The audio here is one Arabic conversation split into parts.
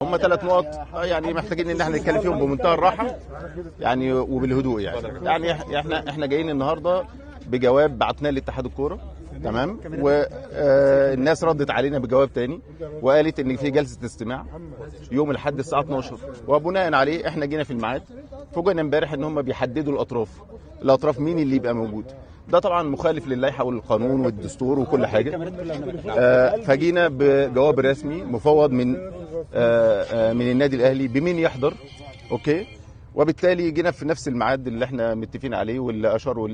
هم 3 نقط يعني محتاجين ان احنا نتكلم فيهم بمنتهى الراحه يعني وبالهدوء يعني احنا جايين النهارده بجواب بعتناه لاتحاد الكوره، تمام، والناس ردت علينا بجواب تاني وقالت ان في جلسه استماع يوم الاحد الساعه 12، وبناء عليه احنا جينا في الميعاد. فوجئنا امبارح ان هم بيحددوا الاطراف مين اللي يبقى موجود. ده طبعا مخالف للائحه والقانون والدستور وكل حاجه. فجينا بجواب رسمي مفوض من النادي الاهلي بمين يحضر، اوكي، وبالتالي جينا في نفس الميعاد اللي احنا متفقين عليه واللي اشاروا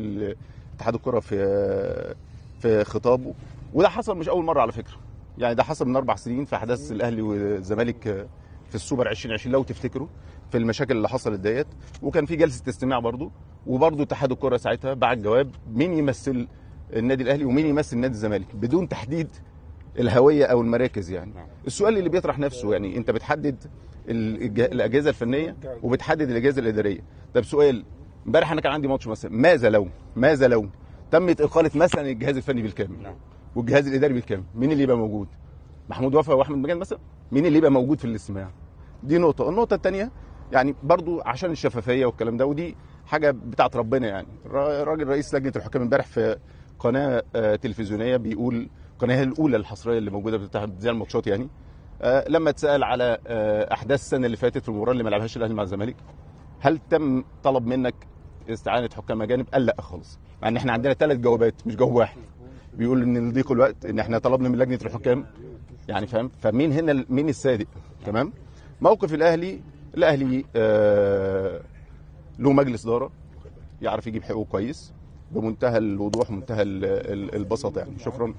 اتحاد الكره في خطابه. وده حصل مش اول مره على فكره، يعني ده حصل من 4 سنين في احداث الاهلي والزمالك في السوبر 2020 لو تفتكروا، في المشاكل اللي حصلت ديت، وكان في جلسه استماع وبرضه اتحاد الكره ساعتها بعت جواب مين يمثل النادي الاهلي ومين يمثل نادي الزمالك بدون تحديد الهويه او المراكز. يعني السؤال اللي بيطرح نفسه، يعني انت بتحدد الاجهزه الفنيه وبتحدد الاجهزه الاداريه. طب سؤال، امبارح انا كان عندي ماتش مثلا، ماذا لو تمت اقاله مثلا الجهاز الفني بالكامل والجهاز الاداري بالكامل، مين اللي يبقى موجود؟ محمود وفا واحمد مجاد مثلا، مين اللي يبقى موجود في الاستماع؟ دي نقطه. النقطه الثانيه يعني برضو عشان الشفافيه والكلام ده، ودي حاجه بتاعت ربنا. يعني الراجل رئيس لجنه الحكام امبارح في قناه تلفزيونيه بيقول، القناه الاولى الحصريه اللي موجوده بتذيع الماتشات يعني، لما اتسال على احداث السنه اللي فاتت في المباراه اللي ما لعبهاش الاهلي مع الزمالك، هل تم طلب منك استعانه حكام اجانب؟ قال لا خالص، مع ان احنا عندنا 3 جوابات مش جواب واحد بيقول ان لضيق الوقت ان احنا طلبنا من لجنه الحكام، يعني فاهم؟ فمين هنا مين الصادق؟ تمام. موقف الاهلي له مجلس اداره يعرف يجيب حقوقه كويس بمنتهى الوضوح ومنتهى البساطه يعني. شكرا.